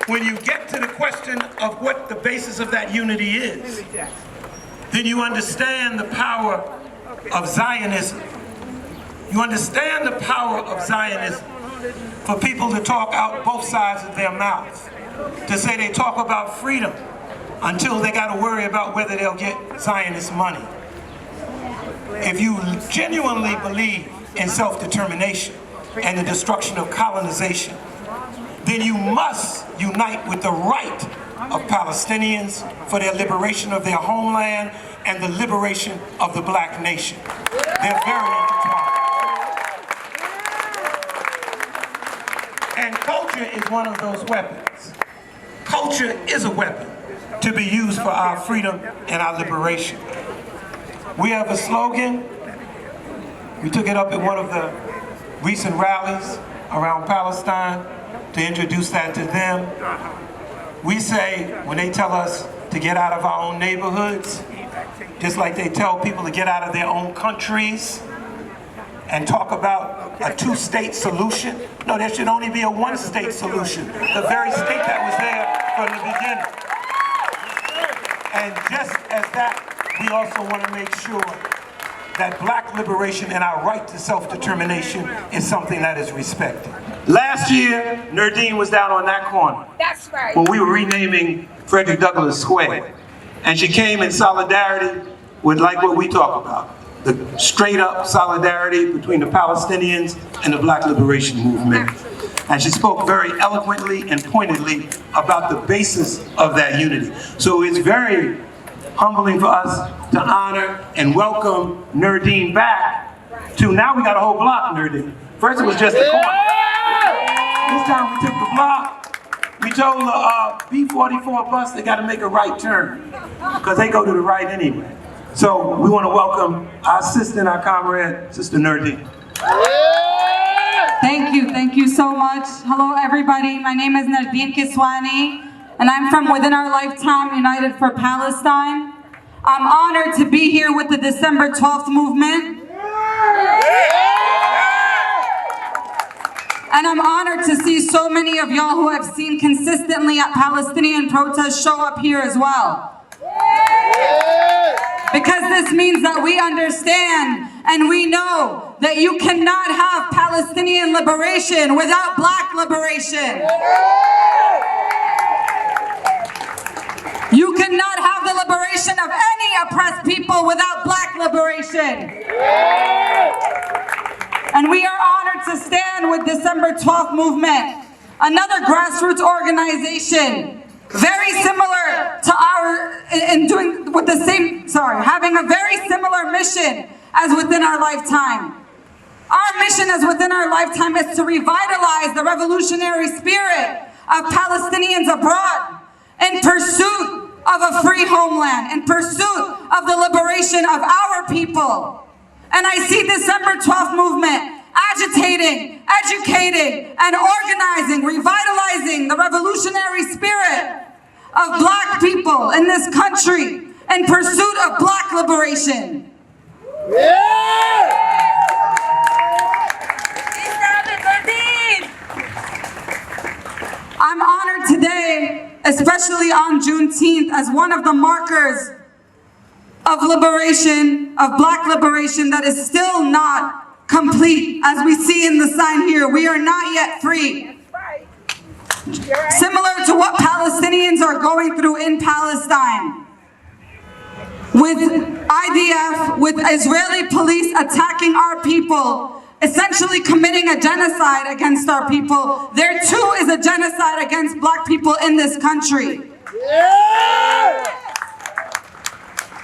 when you get to the question of what the basis of that unity is, then you understand the power of Zionism. You understand the power of Zionism for people to talk out both sides of their mouths, to say they talk about freedom until they got to worry about whether they'll get Zionist money. If you genuinely believe in self-determination and the destruction of colonization, then you must unite with the right of Palestinians for their liberation of their homeland and the liberation of the black nation. They're very intertwined. And culture is one of those weapons. Culture is a weapon to be used for our freedom and our liberation. We have a slogan. We took it up at one of the recent rallies around Palestine to introduce that to them. We say, when they tell us to get out of our own neighborhoods, just like they tell people to get out of their own countries and talk about a two-state solution. No, there should only be a one-state solution, the very state that was there from the beginning. And just as that, we also want to make sure that black liberation and our right to self-determination is something that is respected. Last year, Nerdeen was down on that corner. That's right. When we were renaming Frederick Douglass Square. And she came in solidarity with like what we talk about, the straight up solidarity between the Palestinians and the Black Liberation Movement. And she spoke very eloquently and pointedly about the basis of that unity. So it's very humbling for us to honor and welcome Nerdeen back to, now we got a whole block, Nerdeen. First it was just a corner. This time we took the block. We told the B-44 bus they got to make a right turn because they go to the right anyway. So we want to welcome our sister and our comrade, Sister Nerdeen. Thank you so much. Hello everybody, my name is Nerdeen Kiswani and I'm from Within Our Lifetime United for Palestine. I'm honored to be here with the December 12th movement. And I'm honored to see so many of y'all who have seen consistently at Palestinian protests show up here as well. Because this means that we understand and we know that you cannot have Palestinian liberation without black liberation. You cannot have the liberation of any oppressed people without black liberation. And we are honored to stand with December 12th movement, another grassroots organization, very similar to having a very similar mission as Within Our Lifetime. Our mission as Within Our Lifetime is to revitalize the revolutionary spirit of Palestinians abroad in pursuit of a free homeland, in pursuit of the liberation of our people. And I see December 12th movement agitating, educating, and organizing, revitalizing the revolutionary spirit of black people in this country in pursuit of black liberation. I'm honored today, especially on Juneteenth, as one of the markers of liberation, of black liberation that is still not complete. As we see in the sign here, we are not yet free. Similar to what Palestinians are going through in Palestine, with IDF, with Israeli police attacking our people, essentially committing a genocide against our people. There too is a genocide against black people in this country.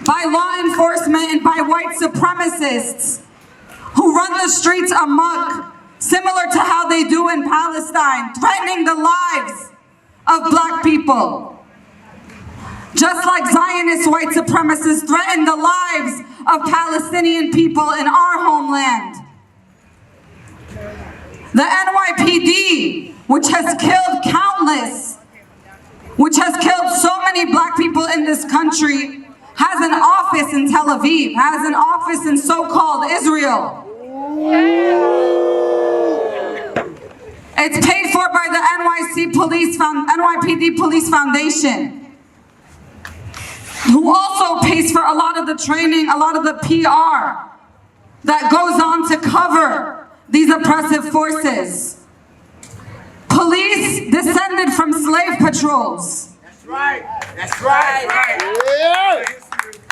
By law enforcement and by white supremacists who run the streets amok, similar to how they do in Palestine, threatening the lives of black people. Just like Zionist white supremacists threaten the lives of Palestinian people in our homeland. The NYPD, which has killed so many black people in this country, has an office in Tel Aviv, has an office in so-called Israel. It's paid for by the NYPD Police Foundation, who also pays for a lot of the training, a lot of the PR that goes on to cover these oppressive forces. Police descended from slave patrols. That's right. That's right. Yeah.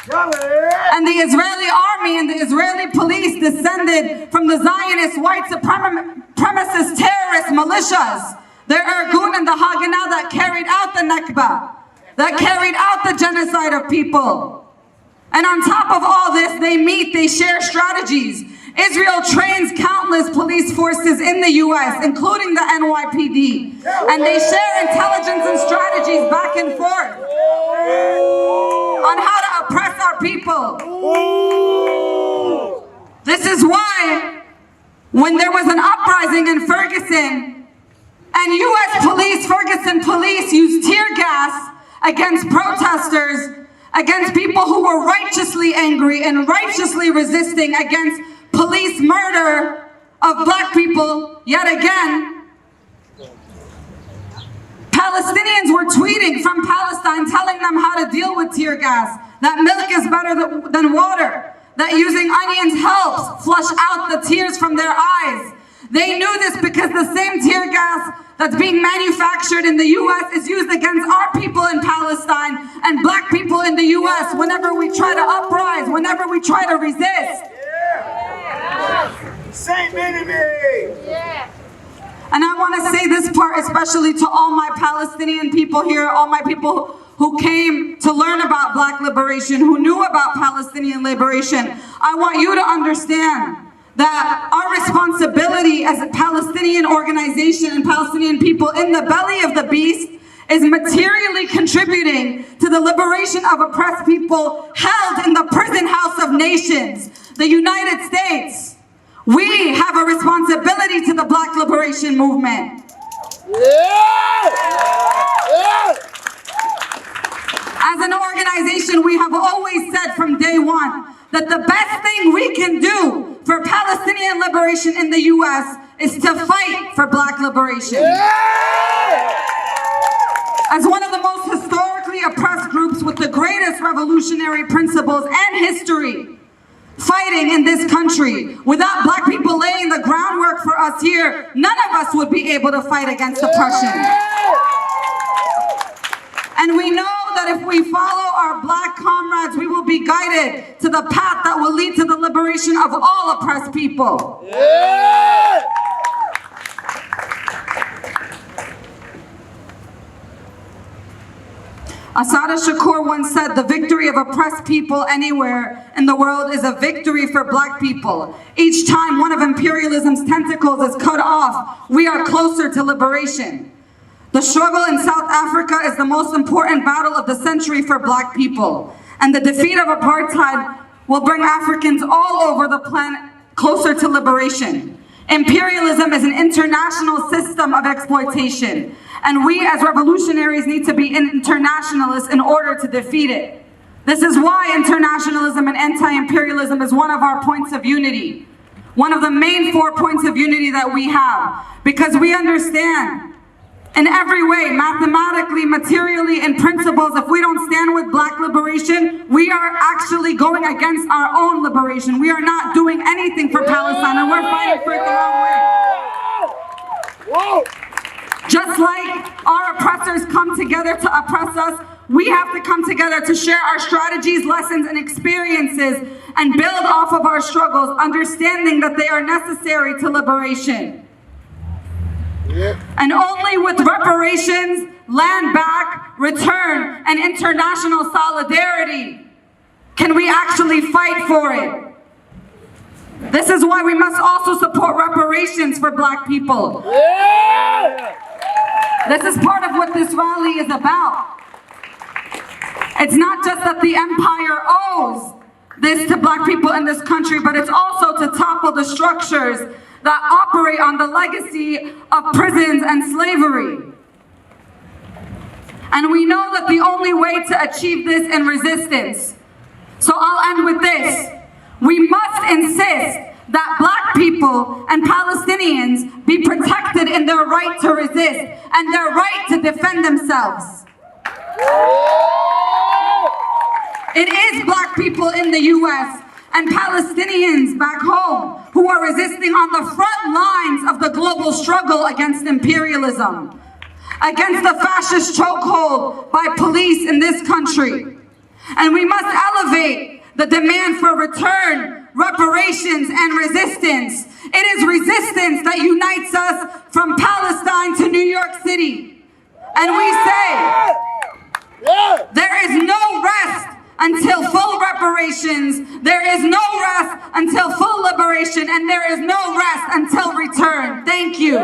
And the Israeli army and the Israeli police descended from the Zionist white supremacist terrorist militias. They're Irgun and the Haganah that carried out the Nakba, that carried out the genocide of people. And on top of all this, they share strategies. Israel trains countless police forces in the US, including the NYPD. And they share intelligence and strategies back and forth on how to oppress our people. This is why when there was an uprising in Ferguson, and US police, Ferguson police, used tear gas against protesters, against people who were righteously angry and righteously resisting against police murder of black people, yet again, Palestinians were tweeting from Palestine telling them how to deal with tear gas, that milk is better than water, that using onions helps flush out the tears from their eyes. They knew this because the same tear gas that's being manufactured in the US is used against our people in Palestine and black people in the US whenever we try to uprise, whenever we try to resist. Same enemy. Yeah. And I want to say this part especially to all my Palestinian people here, all my people who came to learn about black liberation, who knew about Palestinian liberation. I want you to understand that our responsibility as a Palestinian organization and Palestinian people in the belly of the beast is materially contributing to the liberation of oppressed people held in the prison house of nations, the United States. We have a responsibility to the Black liberation movement. As an organization, we have always said from day one that the best thing we can do for Palestinian liberation in the US is to fight for Black liberation. As one of the most historically oppressed groups with the greatest revolutionary principles and history fighting in this country, without black people laying the groundwork for us here, none of us would be able to fight against oppression. And we know that if we follow our black comrades, we will be guided to the path that will lead to the liberation of all oppressed people. Assata Shakur once said, "The victory of oppressed people anywhere in the world is a victory for black people. Each time one of imperialism's tentacles is cut off, we are closer to liberation." The struggle in South Africa is the most important battle of the century for black people. And the defeat of apartheid will bring Africans all over the planet closer to liberation. Imperialism is an international system of exploitation, and we as revolutionaries need to be internationalists in order to defeat it. This is why internationalism and anti-imperialism is one of our points of unity, one of the main 4 points of unity that we have, because we understand in every way, mathematically, materially, in principles, if we don't stand with black liberation, we are actually going against our own liberation. We are not doing anything for Palestine, and we're fighting for it the wrong way. Just like our oppressors come together to oppress us, we have to come together to share our strategies, lessons, and experiences and build off of our struggles, understanding that they are necessary to liberation. And only with reparations, land back, return, and international solidarity can we actually fight for it. This is why we must also support reparations for black people. This is part of what this rally is about. It's not just that the empire owes this to black people in this country, but it's also to topple the structures that operate on the legacy of prisons and slavery. And we know that the only way to achieve this in resistance, so I'll end with this, we must insist that black people and Palestinians be protected in their right to resist and their right to defend themselves. It is Black people in the US and Palestinians back home who are resisting on the front lines of the global struggle against imperialism, against the fascist chokehold by police in this country. And we must elevate the demand for return, reparations, and resistance. It is resistance that unites us from Palestine to New York City. And we say, there is no rest until full reparations, there is no rest until full liberation, and there is no rest until return. Thank you.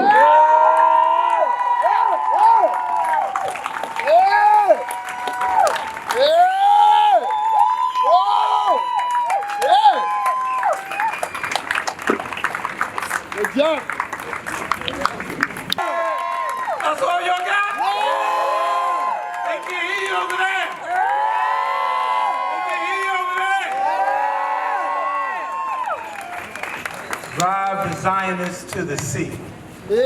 Good job. That's all y'all got? They can hear you over there. They can hear you over there. Drive the Zionists to the sea. Yeah.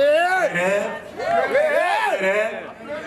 Hear that? Hear that?